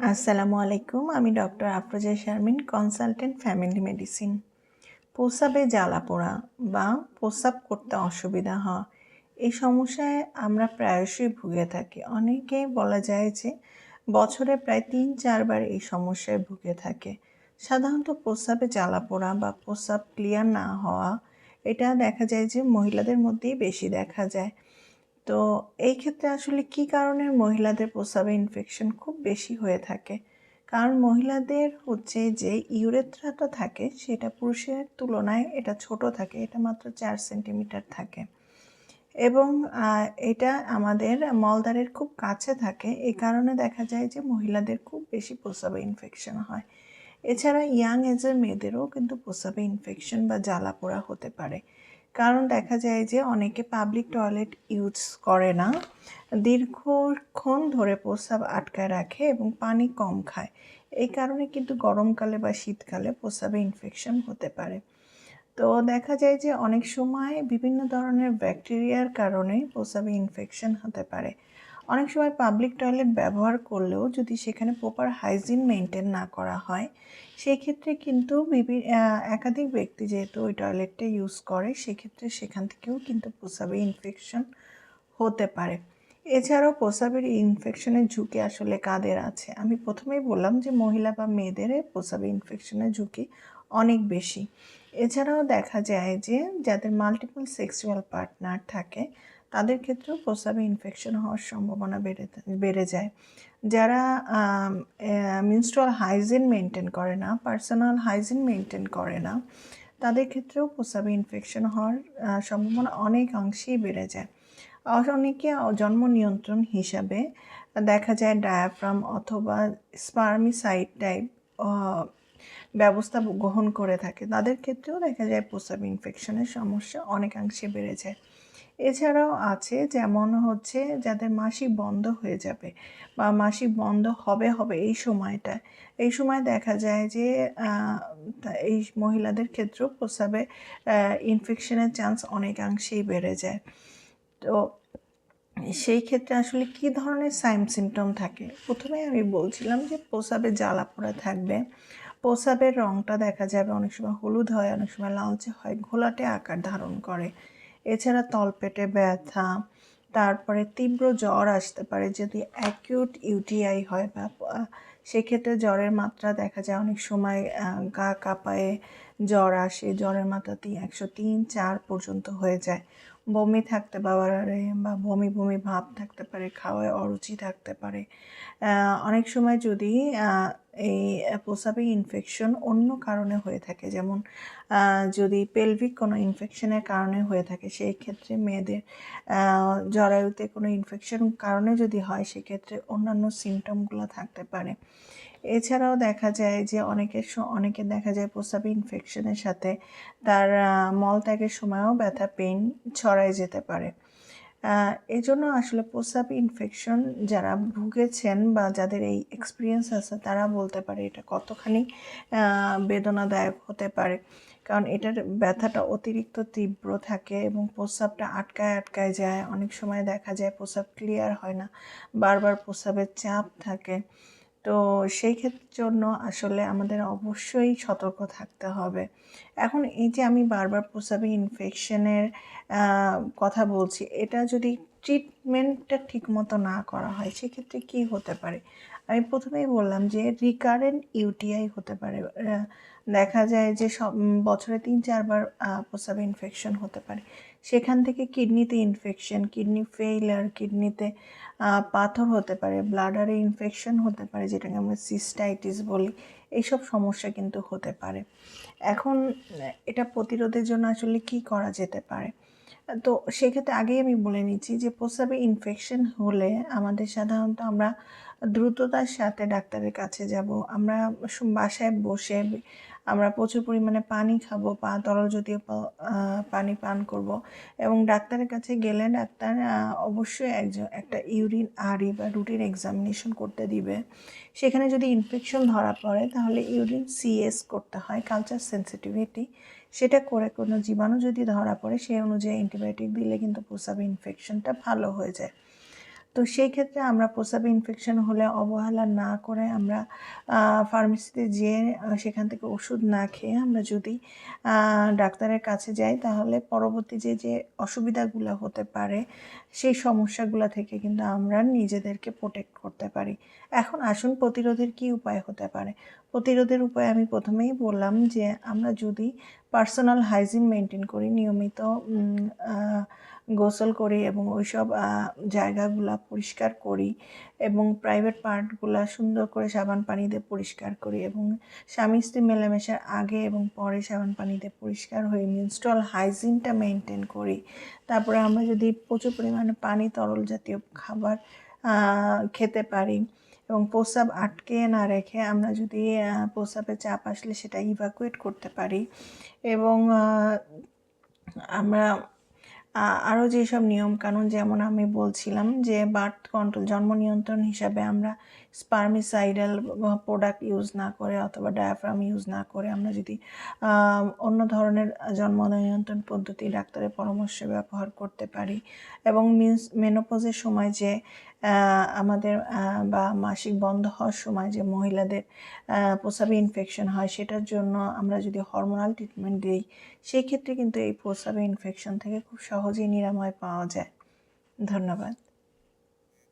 আসসালামু আলাইকুম। আমি doctor Afroza Sharmin, consultant family medicine. প্রস্রাবে জ্বালাপোড়া বা প্রস্রাব করতে অসুবিধা হওয়া, এই সমস্যায় আমরা প্রায়শই ভুগে থাকি। অনেকেই বলা যায় যে বছরে প্রায় ৩-৪ বার এই সমস্যায় ভুগে থাকে। সাধারণত প্রস্রাবে জ্বালাপোড়া বা প্রস্রাব ক্লিয়ার না হওয়া, এটা দেখা যায় যে মহিলাদের মধ্যেই বেশি দেখা যায়। তো এই ক্ষেত্রে আসলে কী কারণে মহিলাদের প্রস্রাবে ইনফেকশন খুব বেশি হয়ে থাকে? কারণ মহিলাদের হচ্ছে যে ইউরেথ্রাটা থাকে সেটা পুরুষের তুলনায় এটা ছোট থাকে। এটা মাত্র ৪ সেন্টিমিটার থাকে এবং এটা আমাদের মলদ্বারের খুব কাছে থাকে। এই কারণে দেখা যায় যে মহিলাদের খুব বেশি প্রস্রাবে ইনফেকশন হয়। এছাড়া ইয়াং এজের মেয়েদেরও কিন্তু প্রস্রাবে ইনফেকশন বা জ্বালাপোড়া হতে পারে। কারণ দেখা যায় যে অনেকে পাবলিক টয়লেট ইউজ করে না, দীর্ঘক্ষণ ধরে প্রস্রাব আটকায় রাখে এবং পানি কম খায়। এই কারণে কিন্তু গরমকালে বা শীতকালে প্রস্রাবে ইনফেকশন হতে পারে। তো দেখা যায় যে অনেক সময় বিভিন্ন ধরনের ব্যাকটেরিয়ার কারণে প্রস্রাবে ইনফেকশন হতে পারে। অনেক সময় পাবলিক টয়লেট ব্যবহার করলেও যদি সেখানে প্রপার হাইজিন মেনটেন না করা হয়, সেক্ষেত্রে কিন্তু একাধিক ব্যক্তি যেহেতু ওই টয়লেটটা ইউজ করে, সেক্ষেত্রে সেখান থেকেও কিন্তু প্রস্রাবে ইনফেকশন হতে পারে। এছাড়াও প্রস্রাবের ইনফেকশনের ঝুঁকি আসলে কাদের আছে? আমি প্রথমেই বললাম যে মহিলা বা মেয়েদের প্রস্রাবে ইনফেকশনের ঝুঁকি অনেক বেশি। এছাড়াও দেখা যায় যে যাদের মাল্টিপল সেক্সুয়াল পার্টনার থাকে, তাদের ক্ষেত্রেও প্রস্রাবে ইনফেকশন হওয়ার সম্ভাবনা বেড়ে যায়। যারা মেনস্ট্রুয়াল হাইজিন মেনটেন করে না, পার্সোনাল হাইজিন মেনটেন করে না, তাদের ক্ষেত্রেও প্রস্রাবে ইনফেকশন হওয়ার সম্ভাবনা অনেকাংশেই বেড়ে যায়। অনেকে জন্ম নিয়ন্ত্রণ হিসাবে দেখা যায় ডায়াফ্রাম অথবা স্পার্মিসাইড টাইপ ব্যবস্থা গ্রহণ করে থাকে। তাদের ক্ষেত্রেও দেখা যায় প্রস্রাব ইনফেকশনের সমস্যা অনেকাংশে বেড়ে যায়। এছাড়াও আছে যেমন হচ্ছে যাদের মাসিক বন্ধ হয়ে যাবে বা মাসিক বন্ধ হবে এই সময়টায়। এই সময় দেখা যায় যে এই মহিলাদের ক্ষেত্রেও প্রস্রাবে ইনফেকশনের চান্স অনেকাংশেই বেড়ে যায়। তো সেই ক্ষেত্রে আসলে কী ধরনের সাইন সিমটম থাকে? প্রথমেই আমি বলছিলাম যে প্রস্রাবে জ্বালাপোড়া থাকবে। প্রস্রাবের রঙটা দেখা যাবে অনেক সময় হলুদ হয়, অনেক সময় লালচে হয়, ঘোলাটে আকার ধারণ করে। এছাড়া তলপেটে ব্যথা, তারপরে তীব্র জ্বর আসতে পারে যদি অ্যাকিউট ইউটিআই হয় বা সেক্ষেত্রে জ্বরের মাত্রা দেখা যায় অনেক সময় গা কাঁপায়ে জ্বর আসে, জ্বরের মাত্রা 103-4 পর্যন্ত হয়ে যায়। বমি থাকতে পারে বা বমি ভাব থাকতে পারে, খাওয়ায় অরুচি থাকতে পারে। অনেক সময় যদি এই প্রস্রাবে ইনফেকশন অন্য কারণে হয়ে থাকে, যেমন যদি পেলভিক কোনো ইনফেকশনের কারণে হয়ে থাকে, সেই ক্ষেত্রে মেয়েদের জরায়ুতে কোনো ইনফেকশন কারণে যদি হয়, সেক্ষেত্রে অন্যান্য সিমটমগুলো থাকতে পারে। এছাড়াও দেখা যায় যে অনেকের দেখা যায় প্রস্রাবে ইনফেকশনের সাথে তার মলত্যাগের সময়ও ব্যথা, পেইন ছড়ায় যেতে পারে। এজন্য আসলে প্রস্রাব ইনফেকশন যারা ভুগেছেন বা যাদের এই এক্সপিরিয়েন্স আছে, তারা বলতে পারে এটা কতখানি বেদনাদায়ক হতে পারে। কারণ এটার ব্যথাটা অতিরিক্ত তীব্র থাকে এবং প্রস্রাবটা আটকায় যায়। অনেক সময় দেখা যায় প্রস্রাব ক্লিয়ার হয় না, বারবার প্রস্রাবের চাপ থাকে। তো সেই ক্ষেত্রের জন্য আসলে আমাদের অবশ্যই সতর্ক থাকতে হবে। এখন এই যে আমি বারবার প্রস্রাবে ইনফেকশনের কথা বলছি, এটা যদি ট্রিটমেন্টটা ঠিকমতো না করা হয়, সেক্ষেত্রে কী হতে পারে? আমি প্রথমেই বললাম যে রিকারেন্ট ইউটিআই হতে পারে। দেখা যায় যে বছরে ৩-৪ বার প্রস্রাবে ইনফেকশন হতে পারে। সেখান থেকে কিডনিতে ইনফেকশন, কিডনি ফেইলিয়ার, কিডনিতে পাথর হতে পারে, ব্লাডারে ইনফেকশন হতে পারে, যেটাকে আমরা সিস্টাইটিস বলি। এইসব সমস্যা কিন্তু হতে পারে। এখন এটা প্রতিরোধের জন্য আসলে কী করা যেতে পারে? তো সেক্ষেত্রে আগেই আমি বলে নিচ্ছি যে প্রস্রাবে ইনফেকশন হলে আমাদের সাধারণত আমরা দ্রুততার সাথে ডাক্তারের কাছে যাব। আমরা বাসায় বসে আমরা প্রচুর পরিমাণে পানি খাবো, তরল জাতীয় পানি পান করব এবং ডাক্তারের কাছে গেলে ডাক্তার অবশ্যই একটা ইউরিন আরই বা রুটিন এক্সামিনেশন করতে দিবে। সেখানে যদি ইনফেকশন ধরা পড়ে, তাহলে ইউরিন সিএস করতে হয়, কালচার সেন্সিটিভিটি। সেটা করে কোনো জীবাণু যদি ধরা পড়ে, সেই অনুযায়ী অ্যান্টিবায়োটিক দিলে কিন্তু প্রস্রাবে ইনফেকশনটা ভালো হয়ে যায়। তো সেই ক্ষেত্রে আমরা প্রস্রাবে ইনফেকশন হলে অবহেলা না করে আমরা ফার্মেসিতে যেয়ে সেখান থেকে ওষুধ না খেয়ে আমরা যদি ডাক্তারের কাছে যাই, তাহলে পরবর্তী যে অসুবিধাগুলো হতে পারে সেই সমস্যাগুলো থেকে কিন্তু আমরা নিজেদেরকে প্রোটেক্ট করতে পারি। এখন আসুন প্রতিরোধের কী উপায় হতে পারে। প্রতিরোধের উপায় আমি প্রথমেই বললাম যে আমরা যদি পার্সোনাল হাইজিন মেনটেন করি, নিয়মিত গোসল করি এবং ওইসব জায়গাগুলো পরিষ্কার করি এবং প্রাইভেট পার্টগুলো সুন্দর করে সাবান পানি দিয়ে পরিষ্কার করি এবং স্বামী স্ত্রী মেলামেশার আগে এবং পরে সাবান পানি দিয়ে পরিষ্কার হয়ে মেনস্ট্রুয়াল হাইজিনটা মেনটেন করি। তারপরে আমরা যদি প্রচুর পরিমাণে পানি, তরল জাতীয় খাবার খেতে পারি এবং প্রস্রাব আটকে না রেখে আমরা যদি প্রস্রাবের চাপ আসলে সেটা ইভাকুয়েট করতে পারি এবং আমরা আরও যেসব নিয়মকানুন, যেমন আমি বলছিলাম যে বার্থ কন্ট্রোল, জন্ম নিয়ন্ত্রণ হিসাবে আমরা স্পার্মিসাইডাল প্রোডাক্ট ইউজ না করে অথবা ডায়াফ্রাম ইউজ না করে আমরা যদি অন্য ধরনের জন্ম নিয়ন্ত্রণ পদ্ধতি ডাক্তারের পরামর্শে ব্যবহার করতে পারি এবং মেনোপজের সময় যে আমাদের বা মাসিক বন্ধ হওয়ার সময় যে মহিলাদের প্রস্রাবে ইনফেকশন হয়, সেটার জন্য আমরা যদি হরমোনাল ট্রিটমেন্ট দিই, সেই ক্ষেত্রে কিন্তু এই প্রস্রাবে ইনফেকশন থেকে খুব সহজেই নিরাময় পাওয়া যায়। ধন্যবাদ।